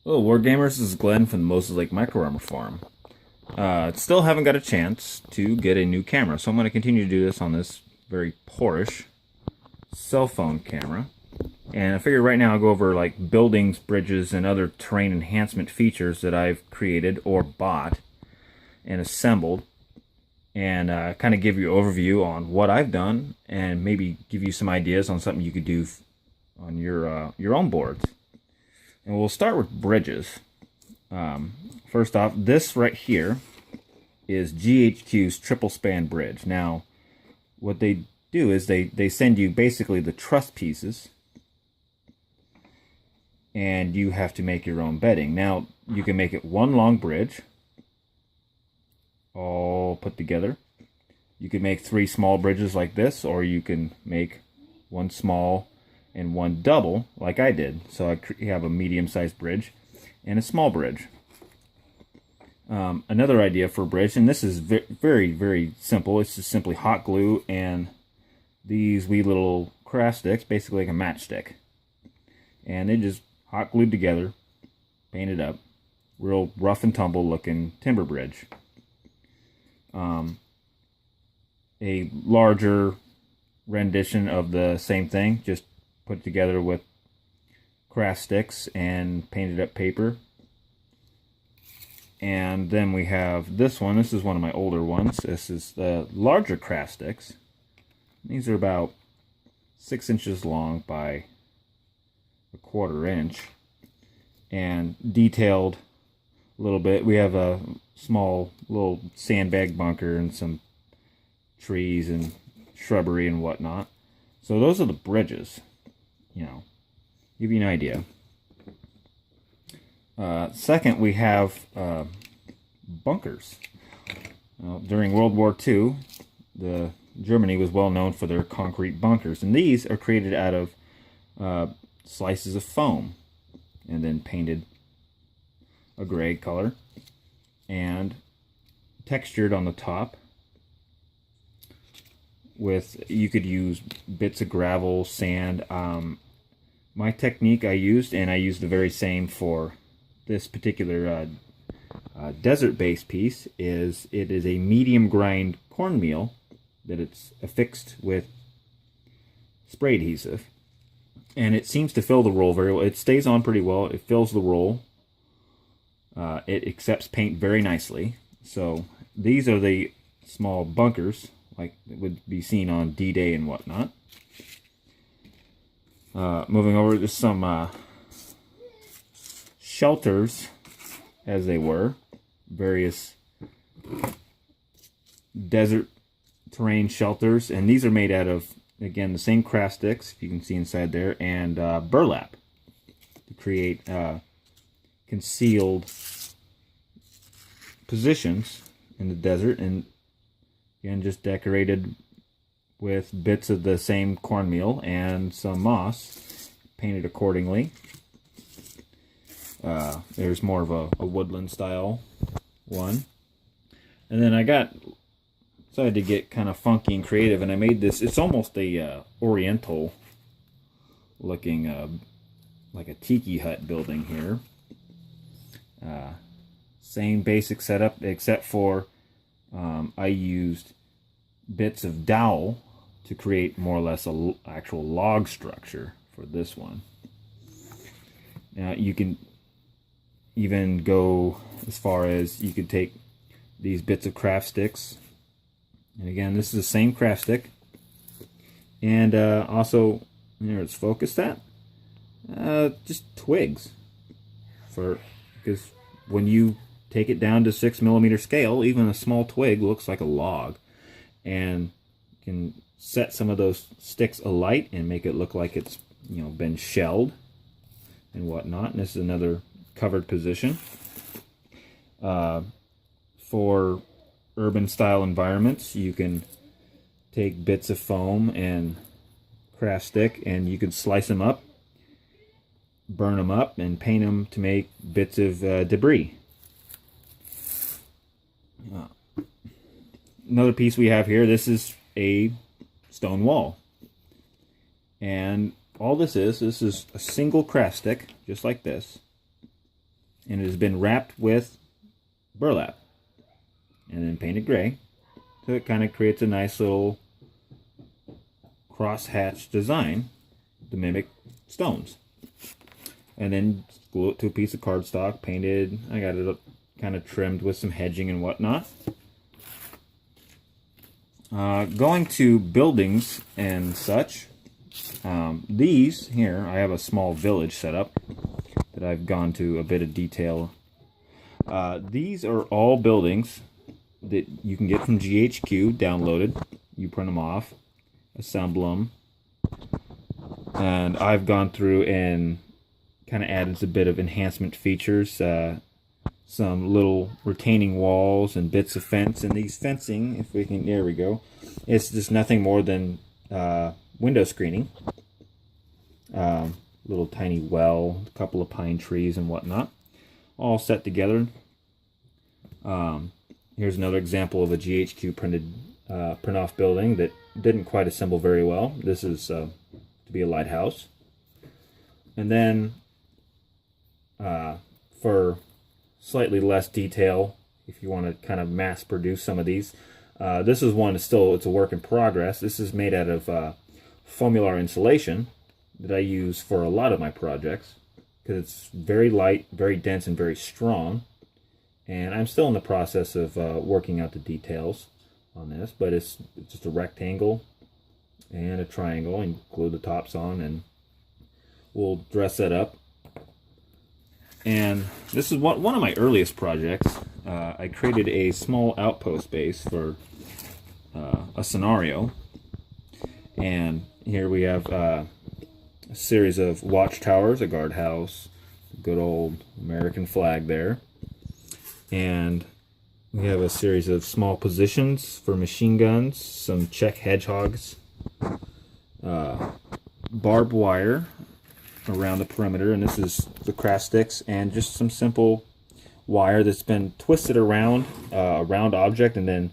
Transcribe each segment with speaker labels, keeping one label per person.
Speaker 1: Hello, Wargamers. This is Glenn from the Moses Lake Micro Armor Forum. Still haven't got a chance to get a new camera, so I'm going to continue to do this on this very poorish cell phone camera. And I figure right now I'll go over like buildings, bridges, and other terrain enhancement features that I've created or bought and assembled, and kind of give you an overview on what I've done, and maybe give you some ideas on something you could do on your own boards. And we'll start with bridges. First off, this right here is GHQ's triple span bridge. Now, what they do is they send you basically the truss pieces, and you have to make your own bedding. Now, you can make it one long bridge, all put together. You can make 3 small bridges like this, or you can make one small and one double like I did. So I have a medium-sized bridge and a small bridge. Another idea for a bridge, and this is very, very simple. It's just simply hot glue and these wee little craft sticks, basically like a matchstick. And they just hot glued together, painted up, real rough and tumble looking timber bridge. A larger rendition of the same thing, just put together with craft sticks and painted up paper. And then we have this one. This is one of my older ones. This is the larger craft sticks. These are about 6 inches long by a 1/4 inch and detailed a little bit. We have a small little sandbag bunker and some trees and shrubbery and whatnot. So those are the bridges. You know, give you an idea. Second, we have bunkers. During World War II, Germany was well known for their concrete bunkers, and these are created out of slices of foam and then painted a gray color and textured on the top with, you could use bits of gravel, sand. My technique I used, and I used the very same for this particular desert-based piece, is it is a medium grind cornmeal that it's affixed with spray adhesive, and it seems to fill the roll very well. It stays on pretty well. It fills the roll. It accepts paint very nicely. So these are the small bunkers like it would be seen on D-Day and whatnot. Moving over to some shelters, as they were, various desert terrain shelters, and these are made out of, again, the same craft sticks, you can see inside there, and burlap to create concealed positions in the desert, and again, just decorated with bits of the same cornmeal and some moss, painted accordingly. There's more of a woodland style one. And then I decided to get kind of funky and creative, and I made this. It's almost a oriental looking, like a Tiki Hut building here. Same basic setup, except for I used bits of dowel to create more or less a actual log structure for this one. Now you can even go as far as you could take these bits of craft sticks, and again, this is the same craft stick, and also, there it's focused at, just twigs, because when you take it down to 6mm scale, even a small twig looks like a log, and can set some of those sticks alight and make it look like it's, you know, been shelled and whatnot. And this is another covered position. For urban style environments, you can take bits of foam and craft stick, and you can slice them up, burn them up, and paint them to make bits of debris. Another piece we have here, this is a stone wall, and all this is a single craft stick, just like this, and it has been wrapped with burlap and then painted gray. So it kind of creates a nice little cross-hatch design to mimic stones. And then glue it to a piece of cardstock, painted. I got it kind of trimmed with some hedging and whatnot. Going to buildings and such. These here, I have a small village set up that I've gone to a bit of detail. These are all buildings that you can get from GHQ downloaded. You print them off, assemble them, and I've gone through and kind of added a bit of enhancement features, some little retaining walls and bits of fence. And these fencing, if we can, there we go, it's just nothing more than window screening, little tiny well, a couple of pine trees and whatnot, all set together. Here's another example of a GHQ printed print-off building that didn't quite assemble very well. This is to be a lighthouse. And then for slightly less detail, if you want to kind of mass produce some of these, this is one it's a work in progress. This is made out of foamular insulation that I use for a lot of my projects because it's very light, very dense, and very strong. And I'm still in the process of working out the details on this, but it's just a rectangle and a triangle, and glue the tops on, and we'll dress that up. And this is one of my earliest projects. I created a small outpost base for a scenario, and here we have a series of watchtowers, a guardhouse, good old American flag there. And we have a series of small positions for machine guns, some Czech hedgehogs, barbed wire around the perimeter, and this is the craft sticks, and just some simple wire that's been twisted around a round object and then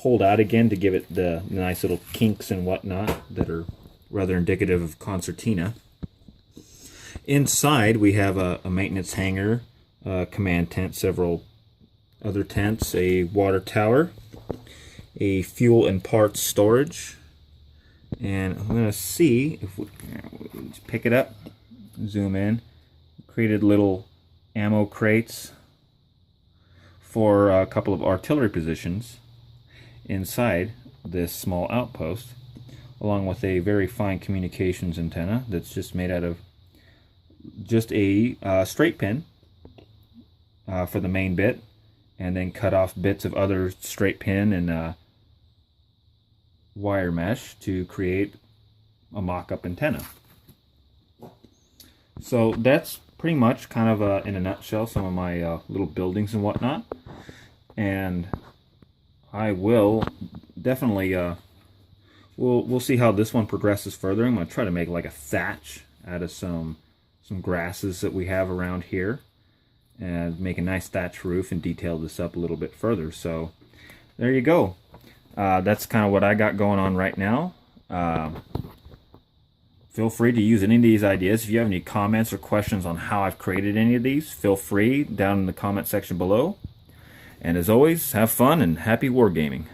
Speaker 1: pulled out again to give it the nice little kinks and whatnot that are rather indicative of concertina. Inside we have a maintenance hangar, a command tent, several other tents, a water tower, a fuel and parts storage, and I'm going to see if we just pick it up, zoom in, created little ammo crates for a couple of artillery positions inside this small outpost, along with a very fine communications antenna that's just made out of just a straight pin for the main bit, and then cut off bits of other straight pin and wire mesh to create a mock-up antenna. So that's pretty much kind of in a nutshell some of my little buildings and whatnot. And I will definitely we'll see how this one progresses further. I'm going to try to make like a thatch out of some grasses that we have around here, and make a nice thatch roof and detail this up a little bit further. So there you go. That's kind of what I got going on right now. Feel free to use any of these ideas. If you have any comments or questions on how I've created any of these, feel free down in the comment section below. And as always, have fun and happy wargaming.